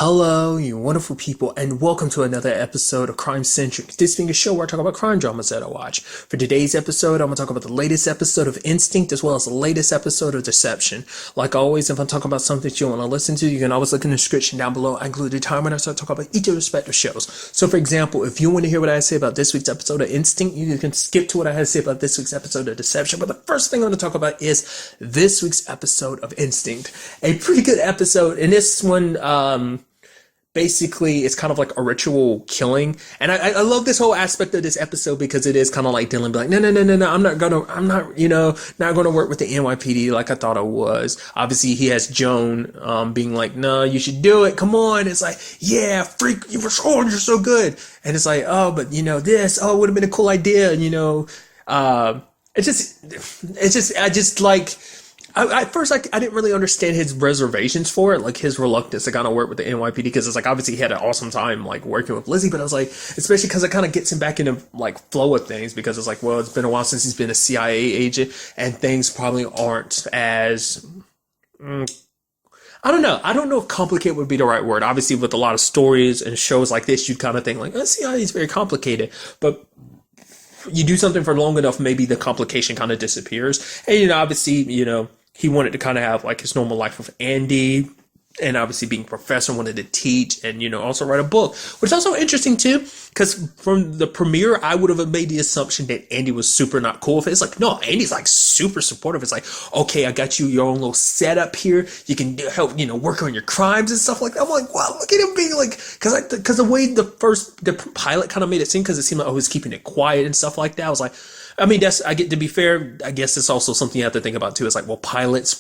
Hello, you wonderful people, and welcome to another episode of Crime Centric. This being a show where I talk about crime dramas that I watch. For today's episode, I'm going to talk about the latest episode of Instinct as well as the latest episode of Deception. Like always, if I'm talking about something that you want to listen to, you can always look in the description down below. I include the time when I start talking about each of the respective shows. So, for example, if you want to hear what I say about this week's episode of Instinct, you can skip to what I had to say about this week's episode of Deception. But the first thing I'm going to talk about is this week's episode of Instinct. A pretty good episode. In this one, basically, it's kind of like a ritual killing. And I love this whole aspect of this episode because it is kind of like Dylan be like, no, I'm not, not gonna work with the NYPD like I thought I was. Obviously, he has Joan, being like, no, you should do it. Come on. It's like, yeah, freak, you're so good. And it's like, oh, but this, it would have been a cool idea. At first, I didn't really understand his reservations for it, like his reluctance to kind of work with the NYPD, because it's like, obviously he had an awesome time, like, working with Lizzie, but I was like, especially because it kind of gets him back into, like, flow of things, because it's like, well, it's been a while since he's been a CIA agent, and things probably aren't as, I don't know if complicated would be the right word. Obviously, with a lot of stories and shows like this, you'd kind of think, like, CIA is very complicated, but you do something for long enough, maybe the complication kind of disappears, and, obviously, he wanted to kind of have like his normal life with Andy, and obviously being a professor, wanted to teach and, also write a book, which is also interesting too, because from the premiere, I would have made the assumption that Andy was super not cool with it. It's like, no, Andy's like super supportive. It's like, okay, I got you your own little setup here. You can help, work on your crimes and stuff like that. I'm like, wow, look at him being like, because the way the pilot kind of made it seem, because it seemed like, he's keeping it quiet and stuff like that. I was like, to be fair, I guess it's also something you have to think about too. It's like, well,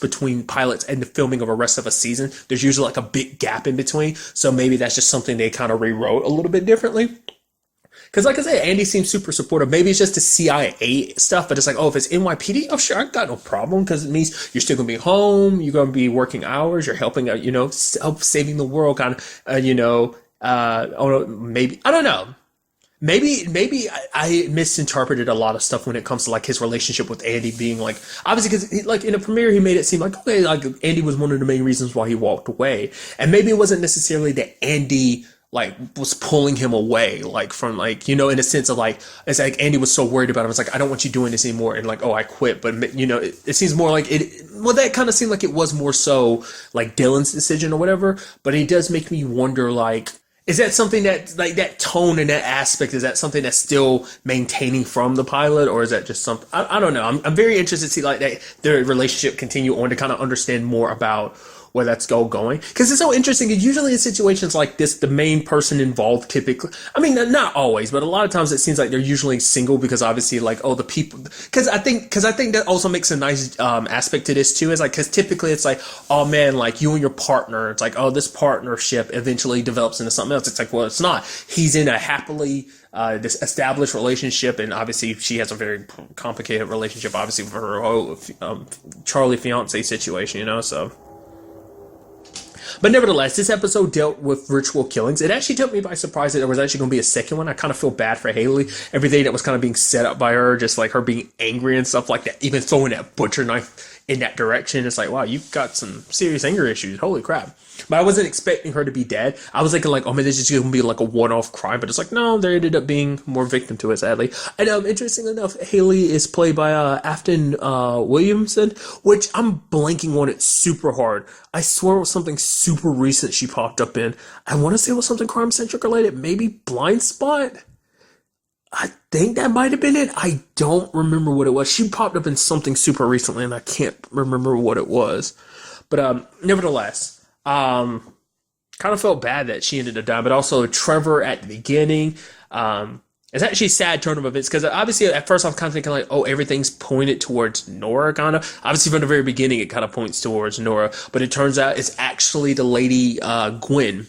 between pilots and the filming of the rest of a season, there's usually like a big gap in between. So maybe that's just something they kind of rewrote a little bit differently. Because like I said, Andy seems super supportive. Maybe it's just the CIA stuff, but it's like, if it's NYPD, sure, I got no problem, because it means you're still going to be home, you're going to be working hours, you're helping out, help saving the world kind of, maybe, I don't know. Maybe I misinterpreted a lot of stuff when it comes to like his relationship with Andy being like, obviously, because like in the premiere he made it seem like, okay, like Andy was one of the main reasons why he walked away, and maybe it wasn't necessarily that Andy like was pulling him away, like from like, in a sense of like, it's like Andy was so worried about him. It's like, I don't want you doing this anymore, and like, I quit. But it seems more like it. Well, that kind of seemed like it was more so like Dylan's decision or whatever. But it does make me wonder, like, is that something that, like, that tone and that aspect, is that something that's still maintaining from the pilot, or is that just something, I don't know. I'm very interested to see, like, that their relationship continue on, to kind of understand more about where that's going. Because it's so interesting, because usually in situations like this, the main person involved typically, I mean, not always, but a lot of times it seems like they're usually single, because obviously, like, the people, because I think that also makes a nice aspect to this too, is like, because typically it's like, oh man, like, you and your partner, it's like, this partnership eventually develops into something else. It's like, well, it's not. He's in a happily this established relationship, and obviously she has a very complicated relationship, obviously, with her whole Charlie fiance situation, so. But nevertheless, this episode dealt with ritual killings. It actually took me by surprise that there was actually going to be a second one. I kind of feel bad for Haley. Everything that was kind of being set up by her, just like her being angry and stuff like that, even throwing that butcher knife in that direction. It's like, wow, you've got some serious anger issues. Holy crap. But I wasn't expecting her to be dead. I was thinking like, man, this is just going to be like a one-off crime. But it's like, no, there ended up being more victim to it, sadly. And interestingly enough, Haley is played by Afton Williamson, which I'm blanking on it super hard. I swear it was something super recent she popped up in. I want to say it was something crime-centric related. Maybe Blind Spot? I think that might have been it. I don't remember what it was. She popped up in something super recently, and I can't remember what it was. But nevertheless, kind of felt bad that she ended up dying. But also Trevor at the beginning. It's actually a sad turn of events, because obviously at first I was kind of thinking like, everything's pointed towards Nora, kind of. Obviously from the very beginning it kind of points towards Nora, but it turns out it's actually the lady Gwen.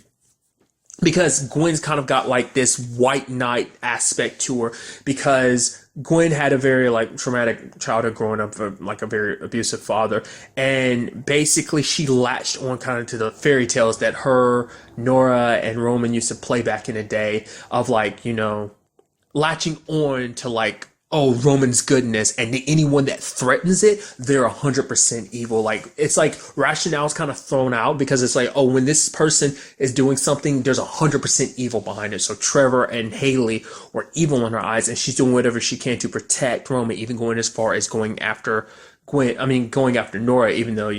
Because Gwen's kind of got like this white knight aspect to her, because Gwen had a very like traumatic childhood growing up with like a very abusive father, and basically she latched on kind of to the fairy tales that her, Nora, and Roman used to play back in the day, of like, latching on to like oh, Roman's goodness, and anyone that threatens it, they're 100% evil. Like, it's like rationale is kind of thrown out because it's like, oh, when this person is doing something, there's 100% evil behind it. So Trevor and Haley were evil in her eyes, and she's doing whatever she can to protect Roman, even going as far as going after going after Nora, even though,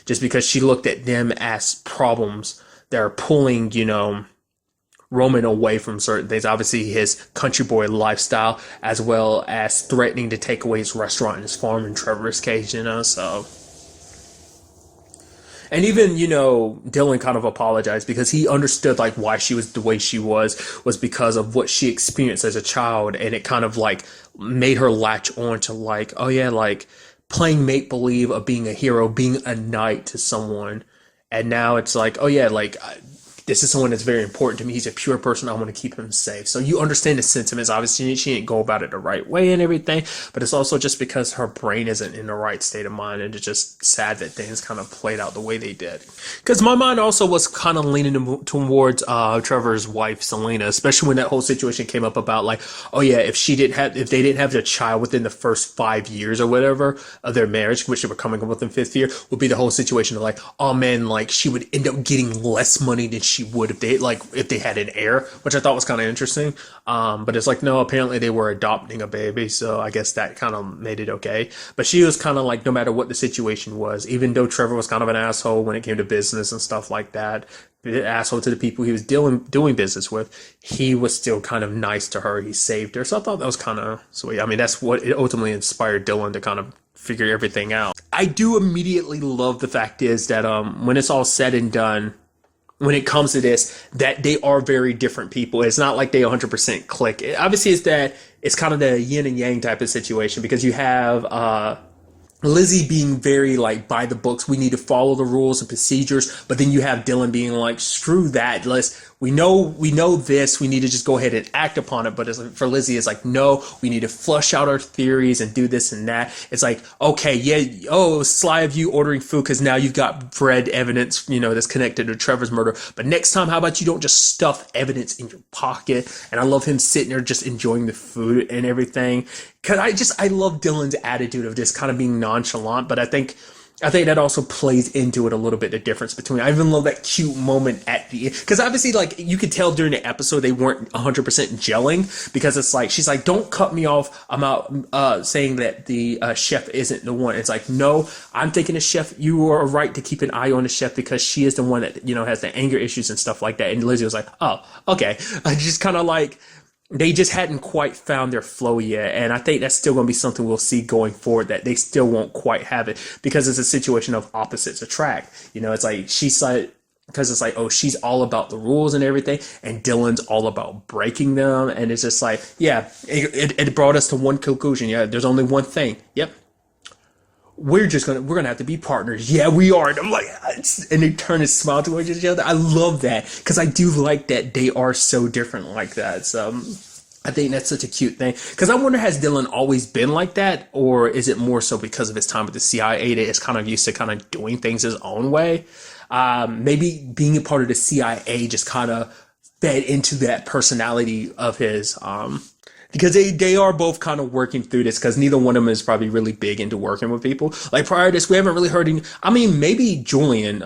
just because she looked at them as problems that are pulling, Roman away from certain things. Obviously, his country boy lifestyle, as well as threatening to take away his restaurant and his farm in Trevor's case, so. And even, Dylan kind of apologized because he understood, like, why she was the way she was because of what she experienced as a child. And it kind of, like, made her latch on to, like, oh, yeah, like, playing make-believe of being a hero, being a knight to someone. And now it's like, oh, yeah, like, this is someone that's very important to me. He's a pure person. I want to keep him safe. So you understand the sentiments. Obviously, she didn't go about it the right way and everything, but it's also just because her brain isn't in the right state of mind, and it's just sad that things kind of played out the way they did. Because my mind also was kind of leaning towards Trevor's wife, Selena, especially when that whole situation came up about, like, oh yeah, if they didn't have a child within the first 5 years or whatever of their marriage, which they were coming up within 5th year, would be the whole situation of like, oh man, like she would end up getting less money than she would if they had an heir, which I thought was kind of interesting. But it's like, no, apparently they were adopting a baby, so I guess that kind of made it okay. But she was kind of like, no matter what the situation was, even though Trevor was kind of an asshole when it came to business and stuff like that, the asshole to the people he was doing business with, he was still kind of nice to her. He saved her, so I thought that was kind of sweet. I mean, that's what it ultimately inspired Dylan to kind of figure everything out. I do immediately love the fact is that when it's all said and done, when it comes to this, that they are very different people. It's not like they 100% click. Obviously, it's kind of the yin and yang type of situation because you have Lizzie being very like by the books. We need to follow the rules and procedures, but then you have Dylan being like, screw that. We know this. We need to just go ahead and act upon it. But for Lizzie, it's like, no, we need to flush out our theories and do this and that. It's like, okay, yeah, oh, sly of you ordering food because now you've got bread evidence, that's connected to Trevor's murder. But next time, how about you don't just stuff evidence in your pocket? And I love him sitting there just enjoying the food and everything. Because I love Dylan's attitude of just kind of being nonchalant. But I think that also plays into it a little bit, the difference between. I even love that cute moment at the end. Because obviously, like, you could tell during the episode they weren't 100% gelling. Because it's like, she's like, don't cut me off. I'm out saying that the chef isn't the one. It's like, no, I'm thinking the chef, you are right to keep an eye on the chef because she is the one that, has the anger issues and stuff like that. And Lizzie was like, oh, okay. I just kind of like, they just hadn't quite found their flow yet. And I think that's still going to be something we'll see going forward, that they still won't quite have it because it's a situation of opposites attract. It's like, she's like, because it's like, oh, she's all about the rules and everything, and Dylan's all about breaking them. And it's just like, yeah, it brought us to one conclusion. Yeah, there's only one thing. Yep. We're gonna have to be partners. Yeah, we are. And I'm like, and they turn and smile towards each other. I love that because I do like that they are so different like that. So I think that's such a cute thing. Because I wonder, has Dylan always been like that, or is it more so because of his time with the CIA that is kind of used to kind of doing things his own way? Maybe being a part of the CIA just kind of fed into that personality of his. Because they are both kind of working through this because neither one of them is probably really big into working with people. Like prior to this, we haven't really heard any. I mean, maybe Julian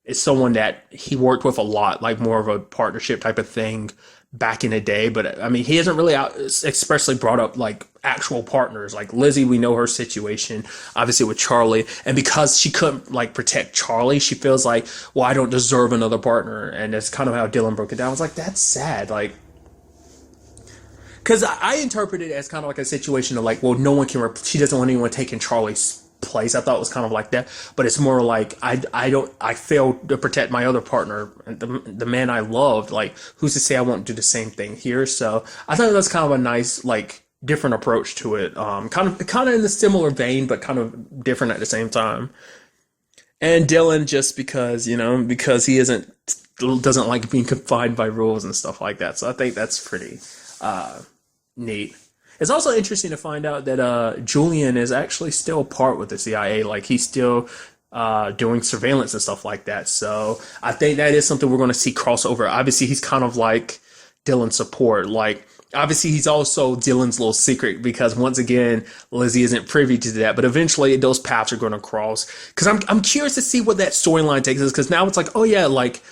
is someone that he worked with a lot, like more of a partnership type of thing back in the day. But I mean, he hasn't really expressly brought up like actual partners. Like Lizzie, we know her situation, obviously with Charlie. And because she couldn't like protect Charlie, she feels like, well, I don't deserve another partner. And that's kind of how Dylan broke it down. I was like, that's sad. Like, because I interpret it as kind of like a situation of like, well, no one can, she doesn't want anyone taking Charlie's place. I thought it was kind of like that, but it's more like, I failed to protect my other partner, the man I loved. Like, who's to say I won't do the same thing here? So I thought that's kind of a nice, like, different approach to it. Kind of in the similar vein, but kind of different at the same time. And Dylan, just because, because he doesn't like being confined by rules and stuff like that. So I think that's pretty neat. It's also interesting to find out that Julian is actually still part with the CIA. Like, he's still doing surveillance and stuff like that. So I think that is something we're going to see crossover. Obviously, he's kind of like Dylan's support. Like, Obviously, he's also Dylan's little secret because once again, Lizzie isn't privy to that. But eventually, those paths are going to cross. Because I'm curious to see what that storyline takes us. Because now it's like, oh yeah, like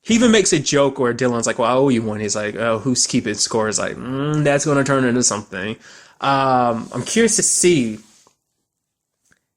he even makes a joke where Dylan's like, well, I owe you one. He's like, oh, who's keeping score? It's like, that's going to turn into something. I'm curious to see.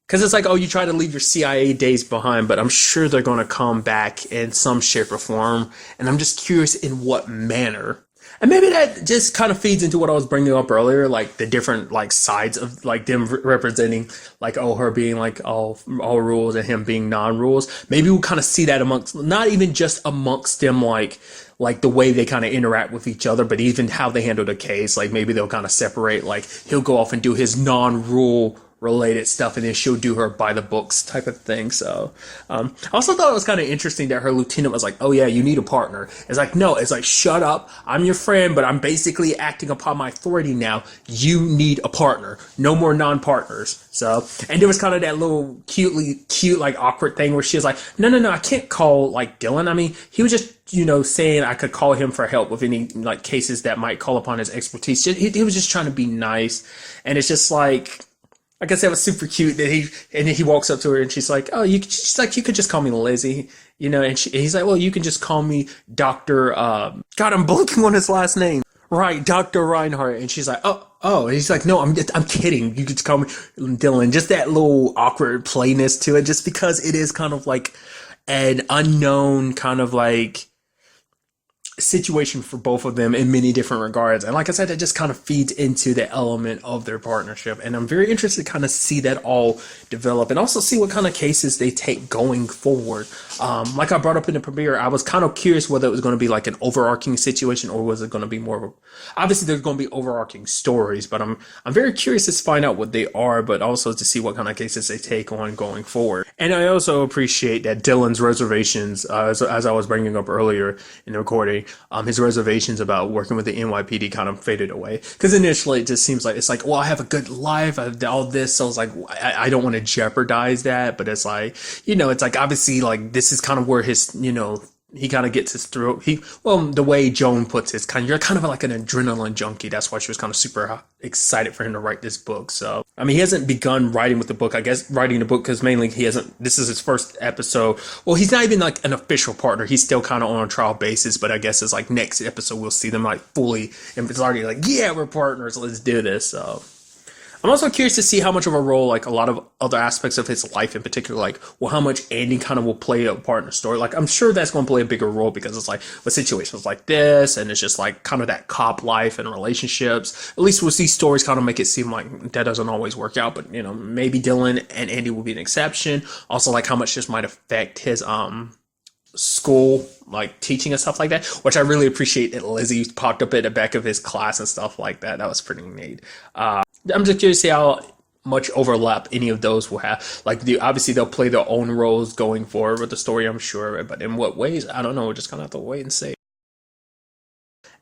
Because it's like, oh, you try to leave your CIA days behind, but I'm sure they're going to come back in some shape or form. And I'm just curious in what manner. And maybe that just kind of feeds into what I was bringing up earlier, like the different like sides of like them representing like, oh, her being like all rules and him being non-rules. Maybe we'll kind of see that amongst, not even just amongst them, like the way they kind of interact with each other, but even how they handle the case. Like maybe they'll kind of separate, like he'll go off and do his non-rule related stuff and then she'll do her by the books type of thing. So I also thought it was kind of interesting that her lieutenant was like, oh yeah, you need a partner. It's like, no, it's like, shut up, I'm your friend, but I'm basically acting upon my authority now. You need a partner, no more non-partners. So, and there was kind of that little cute like awkward thing where she was like, no, I can't call like Dylan. I mean, he was just saying I could call him for help with any like cases that might call upon his expertise. He was just trying to be nice. And it's just like I said, it was super cute that he walks up to her and she's like, oh, she's like, you could just call me Lizzie, and he's like, well, you can just call me Dr. God, I'm blanking on his last name. Right, Dr. Reinhardt. And she's like, oh, and he's like, no, I'm kidding. You could just call me Dylan. Just that little awkward playness to it, just because it is kind of like an unknown kind of like situation for both of them in many different regards. And like I said, it just kind of feeds into the element of their partnership. And I'm very interested to kind of see that all develop and also see what kind of cases they take going forward. Like I brought up in the premiere, I was kind of curious whether it was going to be like an overarching situation or was it going to be more of a, obviously there's going to be overarching stories, but I'm very curious to find out what they are, but also to see what kind of cases they take on going forward. And I also appreciate that Dylan's reservations, as I was bringing up earlier in the recording, his reservations about working with the NYPD kind of faded away. Because initially it just seems like, it's like, well, I have a good life, I have all this, so it's like, I don't want to jeopardize that, but it's like, it's like, obviously, like, this is kind of where his, he kind of gets his throat. The way Joan puts it, you're kind of like an adrenaline junkie. That's why she was kind of super excited for him to write this book. So, I mean, he hasn't begun writing with the book, I guess, writing the book because mainly this is his first episode. Well, he's not even like an official partner. He's still kind of on a trial basis, but I guess it's like next episode, we'll see them like fully, and it's already like, yeah, we're partners. Let's do this. So I'm also curious to see how much of a role, like a lot of other aspects of his life in particular, like, well, how much Andy kind of will play a part in the story. Like, I'm sure that's going to play a bigger role because it's like with situations like this, and it's just like kind of that cop life and relationships. At least we'll see stories kind of make it seem like that doesn't always work out, but maybe Dylan and Andy will be an exception. Also, like how much this might affect his school, like teaching and stuff like that, which I really appreciate that Lizzie popped up at the back of his class and stuff like that. That was pretty neat. I'm just curious to see how much overlap any of those will have. Like, obviously they'll play their own roles going forward with the story, I'm sure, but in what ways, I don't know. We're just gonna have to wait and see.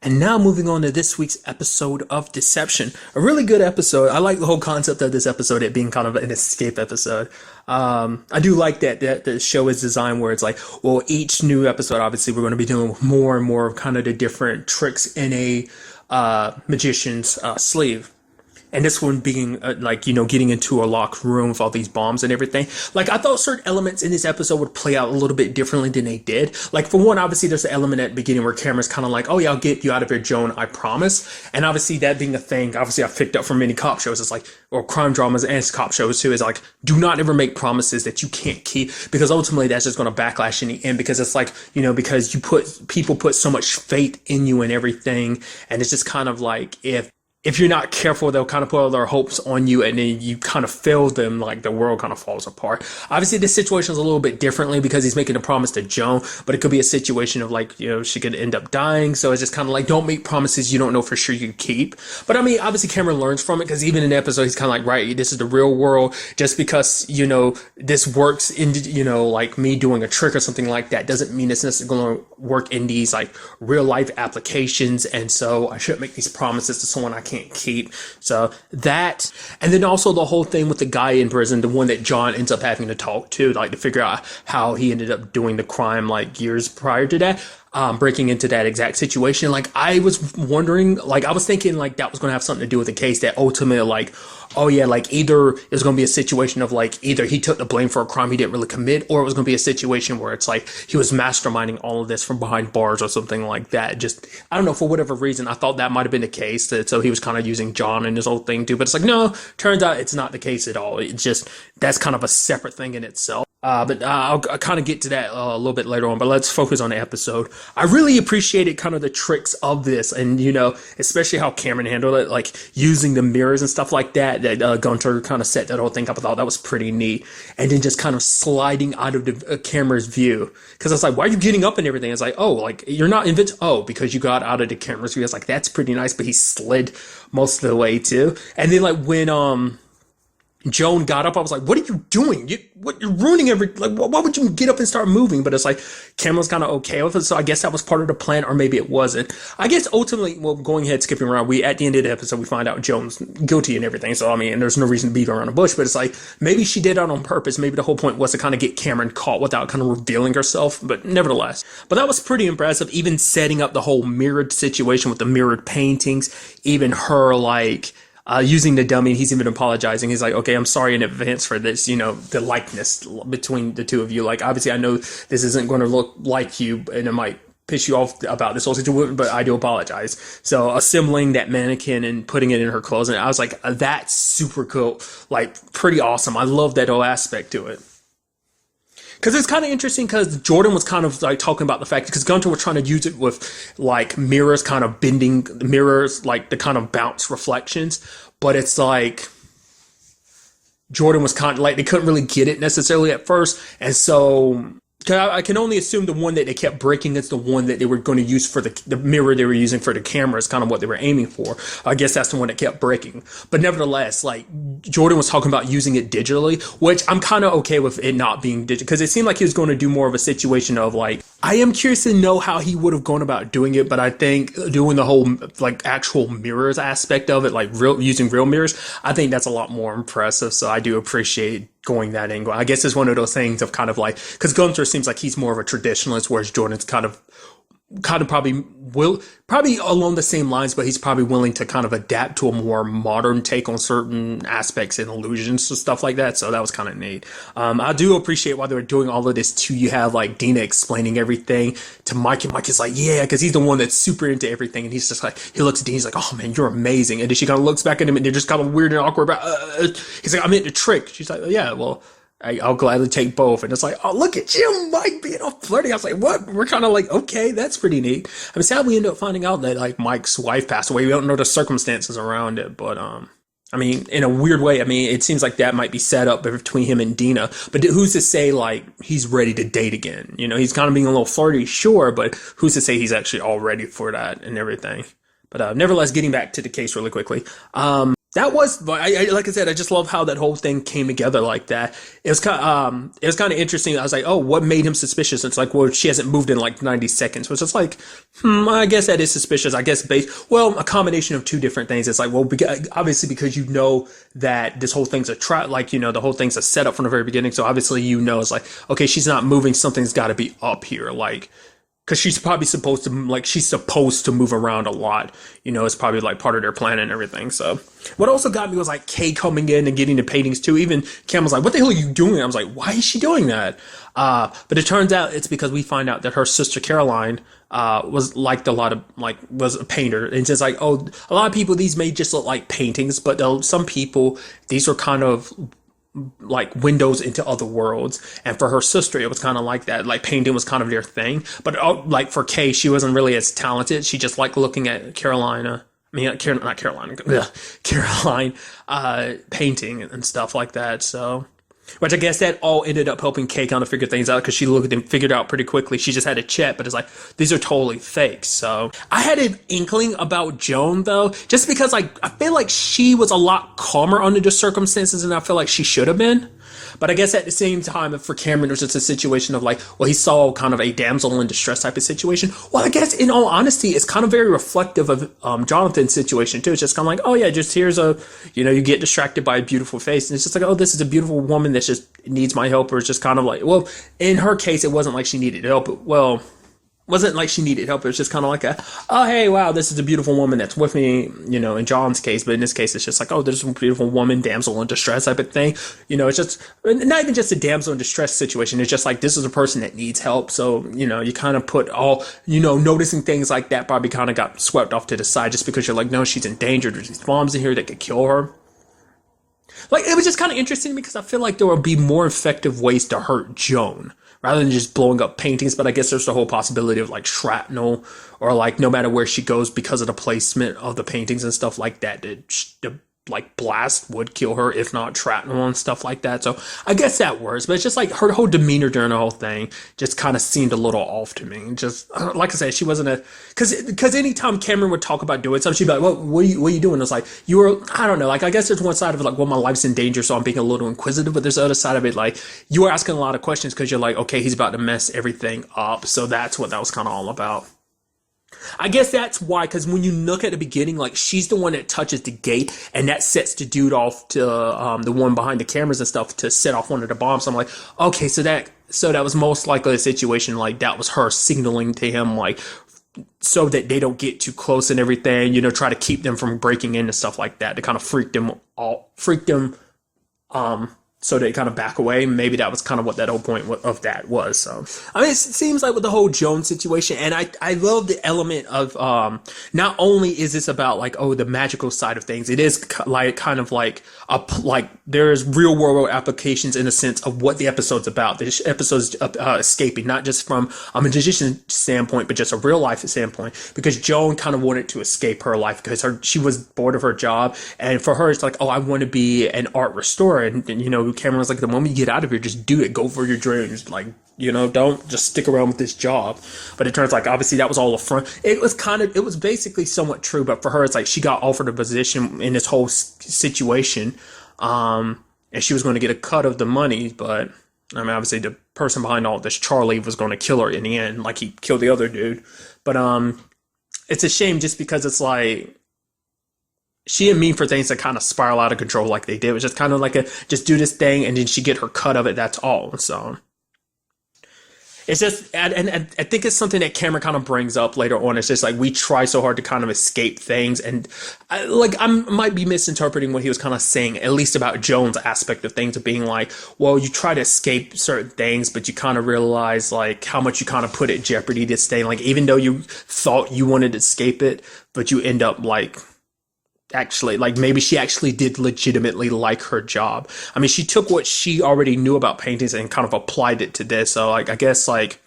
And now moving on to this week's episode of Deception. A really good episode. I like the whole concept of this episode, it being kind of an escape episode. I do like that the show is designed where it's like, well, each new episode, obviously, we're going to be doing with more and more of kind of the different tricks in a magician's sleeve. And this one being getting into a locked room with all these bombs and everything. Like, I thought certain elements in this episode would play out a little bit differently than they did. Like, for one, obviously there's an element at the beginning where Cameron's kind of like, oh yeah, I'll get you out of here, Joan, I promise. And obviously that being a thing, obviously I've picked up from many cop shows. It's like, or crime dramas and cop shows too, is like, do not ever make promises that you can't keep, because ultimately that's just going to backlash in the end, because it's like, because people put so much faith in you and everything. And it's just kind of like, if you're not careful, they'll kind of put all their hopes on you, and then you kind of fail them, like the world kind of falls apart. Obviously, this situation is a little bit differently because he's making a promise to Joan, but it could be a situation of like, she could end up dying. So it's just kind of like, don't make promises you don't know for sure you keep. But I mean, obviously Cameron learns from it, because even in the episode, he's kind of like, right, this is the real world. Just because, this works in, like me doing a trick or something like that doesn't mean it's necessarily going to work in these like real life applications. And so I shouldn't make these promises to someone I can't keep. So that, and then also the whole thing with the guy in prison, the one that John ends up having to talk to, like to figure out how he ended up doing the crime like years prior to that. breaking into that exact situation. Like I was wondering, like I was thinking like that was going to have something to do with the case that ultimately like, oh yeah, like either it was going to be a situation of like either he took the blame for a crime he didn't really commit, or it was going to be a situation where it's like he was masterminding all of this from behind bars or something like that. Just, I don't know, for whatever reason, I thought that might have been the case. That, so he was kind of using John in this whole thing too. But it's like, no, turns out it's not the case at all. It's just, that's kind of a separate thing in itself. But I'll kind of get to that a little bit later on, but let's focus on the episode. I really appreciated kind of the tricks of this, and, you know, especially how Cameron handled it, like using the mirrors and stuff like that, that Gunter kind of set that whole thing up. I thought that was pretty neat. And then just kind of sliding out of the camera's view. Because I was like, why are you getting up and everything? It's like, oh, like, you're not invincible. Oh, because you got out of the camera's view. I was like, that's pretty nice, but he slid most of the way too. And then like when, Joan got up, I was like, what are you doing? You're ruining like, why would you get up and start moving? But it's like, Cameron's kind of okay with it, so I guess that was part of the plan, or maybe it wasn't. I guess ultimately, well, going ahead, skipping around, at the end of the episode, we find out Joan's guilty and everything, so I mean, and there's no reason to beat around the bush, but it's like, maybe she did that on purpose. Maybe the whole point was to kind of get Cameron caught without kind of revealing herself, but nevertheless. But that was pretty impressive, even setting up the whole mirrored situation with the mirrored paintings, even her, like, using the dummy. He's even apologizing. He's like, okay, I'm sorry in advance for this, you know, the likeness between the two of you. Like, obviously, I know this isn't going to look like you, and it might piss you off about this whole situation, but I do apologize. So assembling that mannequin and putting it in her clothes, and I was like, that's super cool. Like, pretty awesome. I love that whole aspect to it. Because it's kind of interesting, because Jordan was kind of like talking about the fact, because Gunter was trying to use it with like mirrors, kind of bending mirrors, like the kind of bounce reflections. But it's like Jordan was kind of like, they couldn't really get it necessarily at first. And so I can only assume the one that they kept breaking is the one that they were going to use for the mirror they were using for the camera is kind of what they were aiming for. I guess that's the one that kept breaking. But nevertheless, like, Jordan was talking about using it digitally, which I'm kind of okay with it not being digital, because it seemed like he was going to do more of a situation of like, I am curious to know how he would have gone about doing it, but I think doing the whole like actual mirrors aspect of it, like using real mirrors, I think that's a lot more impressive. So I do appreciate going that angle. I guess it's one of those things of kind of like, because Gunther seems like he's more of a traditionalist, whereas Jordan's kind of probably along the same lines, but he's probably willing to kind of adapt to a more modern take on certain aspects and illusions and stuff like that. So that was kind of neat. I do appreciate while they were doing all of this too, you have like Dina explaining everything to Mike, and Mike is like, yeah, because he's the one that's super into everything, and he's just like, he looks at Dina, he's like, oh man, you're amazing. And then she kind of looks back at him, and they're just kind of weird and awkward about, he's like, I'm into trick. She's like, yeah, well, I'll gladly take both. And it's like, oh, look at you, Mike, being all flirty. I was like, what? We're kind of like, okay, that's pretty neat. I mean, sadly, we end up finding out that like Mike's wife passed away. We don't know the circumstances around it, but I mean, in a weird way, I mean, it seems like that might be set up between him and Dina. But who's to say like he's ready to date again? You know, he's kind of being a little flirty, sure, but who's to say he's actually all ready for that and everything? But nevertheless, getting back to the case really quickly. That was, like I said, I just love how that whole thing came together like that. It was kind of interesting. I was like, oh, what made him suspicious? It's like, well, she hasn't moved in like 90 seconds, which is like, I guess that is suspicious. I guess a combination of two different things. It's like, well, obviously because you know that this whole thing's a trap, like, you know, the whole thing's a setup from the very beginning. So obviously, you know, it's like, okay, she's not moving. Something's got to be up here, like. Because she's probably supposed to move around a lot. You know, it's probably like part of their plan and everything. So what also got me was like Kay coming in and getting the paintings too. Even Cam was like, what the hell are you doing? I was like, why is she doing that? But it turns out it's because we find out that her sister Caroline was liked a lot of, like, was a painter. And it's like, oh, a lot of people, these may just look like paintings, but some people, these are kind of like windows into other worlds. And for her sister, it was kind of like that, like painting was kind of their thing. But like for Kay, she wasn't really as talented. She just liked looking at Caroline, painting and stuff like that. So, which I guess that all ended up helping Kay kind of figure things out, because she looked and figured out pretty quickly. She just had to check, but it's like, these are totally fake. So I had an inkling about Joan though, just because like, I feel like she was a lot calmer under the circumstances than I feel like she should have been. But I guess at the same time, for Cameron, it was just a situation of like, well, he saw kind of a damsel in distress type of situation. Well, I guess in all honesty, it's kind of very reflective of Jonathan's situation too. It's just kind of like, oh yeah, just here's you get distracted by a beautiful face. And it's just like, oh, this is a beautiful woman that just needs my help. Or it's just kind of like, well, in her case, it wasn't like she needed help. Well, wasn't like she needed help. It was just kind of like a, oh, hey, wow, this is a beautiful woman that's with me, in John's case. But in this case, it's just like, oh, there's a beautiful woman, damsel in distress type of thing. It's just not even just a damsel in distress situation. It's just like, this is a person that needs help. So, you kind of put all, noticing things like that probably kind of got swept off to the side just because you're like, no, she's in danger. There's these bombs in here that could kill her. Like, it was just kind of interesting because I feel like there would be more effective ways to hurt Joan rather than just blowing up paintings. But I guess there's the whole possibility of like shrapnel or like no matter where she goes because of the placement of the paintings and stuff like that, the like blast would kill her, if not shrapnel and stuff like that. So I guess that works, but it's just like her whole demeanor during the whole thing just kind of seemed a little off to me. Just like I said, she wasn't because anytime Cameron would talk about doing something, she'd be like, what are you doing? It's like, I don't know, like I guess there's one side of it like, well, my life's in danger, so I'm being a little inquisitive, but there's the other side of it like you were asking a lot of questions because you're like, okay, he's about to mess everything up. So that's what that was kind of all about. I guess that's why, because when you look at the beginning, like she's the one that touches the gate, and that sets the dude off to the one behind the cameras and stuff to set off one of the bombs. So I'm like, okay, so that was most likely a situation like that was her signaling to him, like so that they don't get too close and everything. Try to keep them from breaking in and stuff like that to kind of freak them. So they kind of back away. Maybe that was kind of what that whole point of that was. So, I mean, it seems like with the whole Joan situation, and I love the element of, not only is this about like, oh, the magical side of things, it is like kind of like there's real world applications in a sense of what the episode's about. The episode's escaping, not just from a magician standpoint, but just a real life standpoint, because Joan kind of wanted to escape her life because she was bored of her job. And for her, it's like, oh, I want to be an art restorer. And Cameron was like, the moment you get out of here, just do it. Go for your dreams. Like, don't just stick around with this job. But it turns like, obviously that was all a front. It was basically somewhat true. But for her, it's like she got offered a position in this whole situation. And she was going to get a cut of the money. But I mean, obviously the person behind all this, Charlie, was going to kill her in the end. Like he killed the other dude. But it's a shame just because it's like, she didn't mean for things to kind of spiral out of control like they did. It was just kind of like just do this thing and then she get her cut of it. That's all. So it's just, and I think it's something that Cameron kind of brings up later on. It's just like, we try so hard to kind of escape things. And I might be misinterpreting what he was kind of saying, at least about Joan's aspect of things, of being like, well, you try to escape certain things, but you kind of realize like how much you kind of put at jeopardy to stay. Like, even though you thought you wanted to escape it, but you end up like, actually, like maybe she actually did legitimately like her job. I mean, she took what she already knew about paintings and kind of applied it to this. So like, I guess like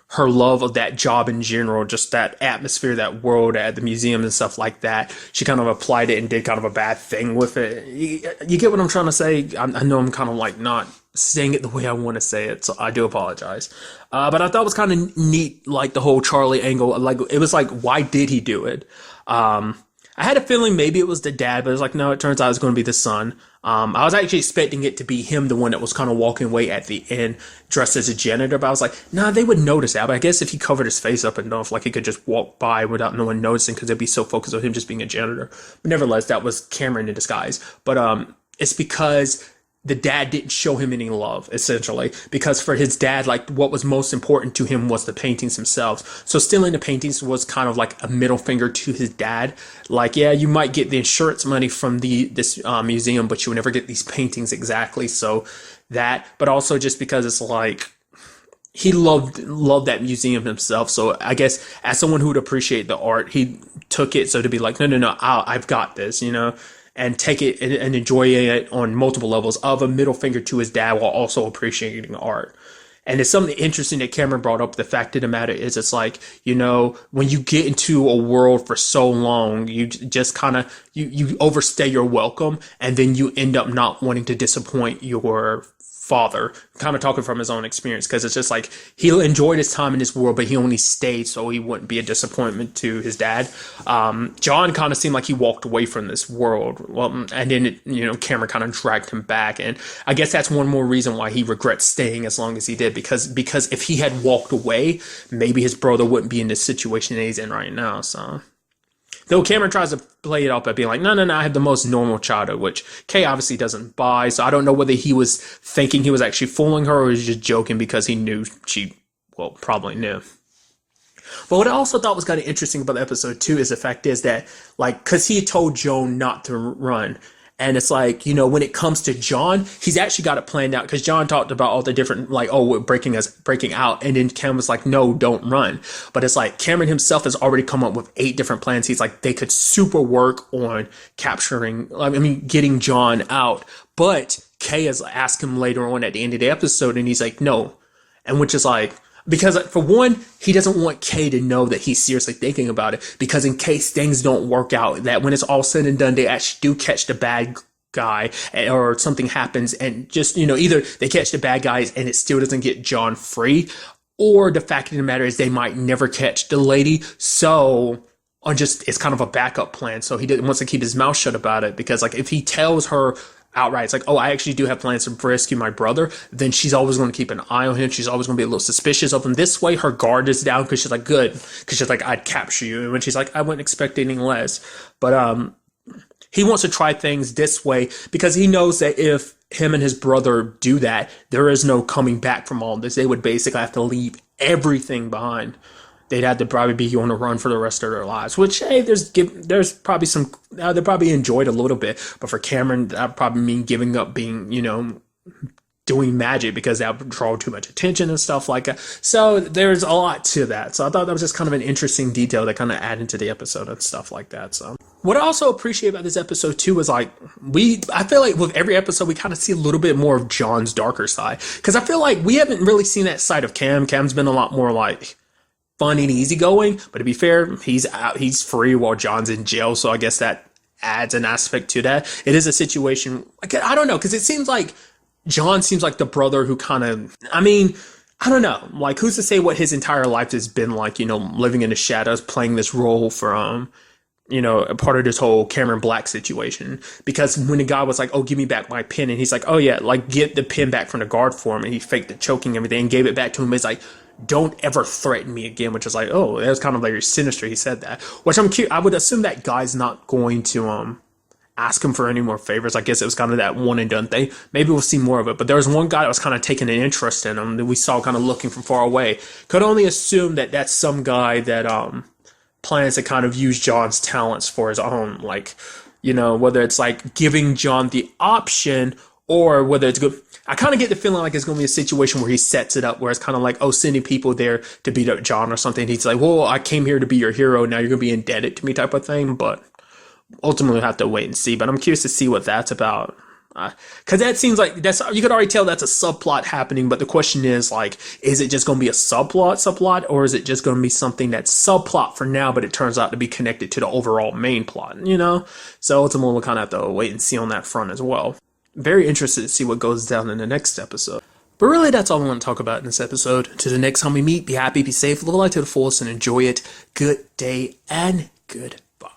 her love of that job in general, just that atmosphere, that world at the museum and stuff like that, she kind of applied it and did kind of a bad thing with it. You get what I'm trying to say? I know I'm kind of like not saying it the way I want to say it, so I do apologize. But I thought it was kind of neat, like the whole Charlie angle. Like, it was like, why did he do it? I had a feeling maybe it was the dad, but it was like, no, it turns out it was going to be the son. I was actually expecting it to be him, the one that was kind of walking away at the end, dressed as a janitor. But I was like, nah, they would notice that. But I guess if he covered his face up enough, like he could just walk by without no one noticing because they'd be so focused on him just being a janitor. But nevertheless, that was Cameron in disguise. But it's because the dad didn't show him any love, essentially, because for his dad, like what was most important to him was the paintings themselves. So stealing the paintings was kind of like a middle finger to his dad. Like, yeah, you might get the insurance money from this museum, but you will never get these paintings exactly. So that, but also just because it's like, he loved that museum himself. So I guess as someone who would appreciate the art, he took it so to be like, no, I've got this, and take it and enjoy it on multiple levels, of a middle finger to his dad while also appreciating art. And it's something interesting that Cameron brought up. The fact of the matter is, it's like, when you get into a world for so long, you just kind of, you overstay your welcome, and then you end up not wanting to disappoint your father, kind of talking from his own experience, because it's just like he enjoyed his time in this world, but he only stayed so he wouldn't be a disappointment to his dad. John kind of seemed like he walked away from this world, and then Cameron kind of dragged him back, and I guess that's one more reason why he regrets staying as long as he did, because if he had walked away, maybe his brother wouldn't be in this situation that he's in right now. So, though Cameron tries to play it up by being like, no, I had the most normal childhood, which Kay obviously doesn't buy. So I don't know whether he was thinking he was actually fooling her, or was just joking because he knew she, probably knew. But what I also thought was kind of interesting about the episode too is the fact is that, like, because he told Joan not to run. And it's like, you know, when it comes to John, he's actually got it planned out because John talked about all the different, like, oh, we're breaking out. And then Cam was like, no, don't run. But it's like Cameron himself has already come up with 8 different plans. He's like, they could super work on getting John out. But Kay has asked him later on at the end of the episode, and he's like, no. And which is like, because for one, he doesn't want Kay to know that he's seriously thinking about it, because in case things don't work out, that when it's all said and done, they actually do catch the bad guy, or something happens and just, you know, either they catch the bad guys and it still doesn't get John free, or the fact of the matter is they might never catch the lady. So, or just, it's kind of a backup plan. So he wants to keep his mouth shut about it, because like if he tells her outright, it's like, oh, I actually do have plans to rescue my brother, then she's always going to keep an eye on him. She's always going to be a little suspicious of him. This way, her guard is down, because she's like, good. Because she's like, I'd capture you. And when she's like, I wouldn't expect anything less. But he wants to try things this way, because he knows that if him and his brother do that, there is no coming back from all this. They would basically have to leave everything behind. They'd have to probably be on the run for the rest of their lives, which, hey, there's probably some, they probably enjoyed a little bit, but for Cameron, that would probably mean giving up being, you know, doing magic, because that would draw too much attention and stuff like that. So there's a lot to that. So I thought that was just kind of an interesting detail that kind of added to the episode and stuff like that. So what I also appreciate about this episode too is like, I feel like with every episode, we kind of see a little bit more of John's darker side, because I feel like we haven't really seen that side of Cam. Cam's been a lot more like fun and easygoing, but to be fair, he's free while John's in jail, so I guess that adds an aspect to that. It is a situation, I don't know, because it seems like John seems like the brother who kind of, I mean, I don't know, like, who's to say what his entire life has been like, you know, living in the shadows, playing this role for, you know, a part of this whole Cameron Black situation. Because when the guy was like, oh, give me back my pen, and he's like, oh yeah, like, get the pen back from the guard for him, and he faked the choking and everything and gave it back to him. It's like, don't ever threaten me again, which is like, oh, that was kind of like sinister. He said that, which I'm curious. I would assume that guy's not going to ask him for any more favors. I guess it was kind of that one and done thing. Maybe we'll see more of it. But there was one guy that was kind of taking an interest in him that we saw kind of looking from far away. Could only assume that that's some guy that plans to kind of use John's talents for his own, like, you know, whether it's like giving John the option, or whether it's good. I kind of get the feeling like it's going to be a situation where he sets it up where it's kind of like, oh, sending people there to beat up John or something. He's like, well, I came here to be your hero. Now you're going to be indebted to me, type of thing. But ultimately, we'll have to wait and see. But I'm curious to see what that's about. Because that seems like you could already tell that's a subplot happening. But the question is, like, is it just going to be a subplot, or is it just going to be something that's subplot for now, but it turns out to be connected to the overall main plot, you know? So ultimately, we'll kind of have to wait and see on that front as well. Very interested to see what goes down in the next episode. But really, that's all I want to talk about in this episode. To the next time we meet, be happy, be safe, live life to the fullest, and enjoy it. Good day and goodbye.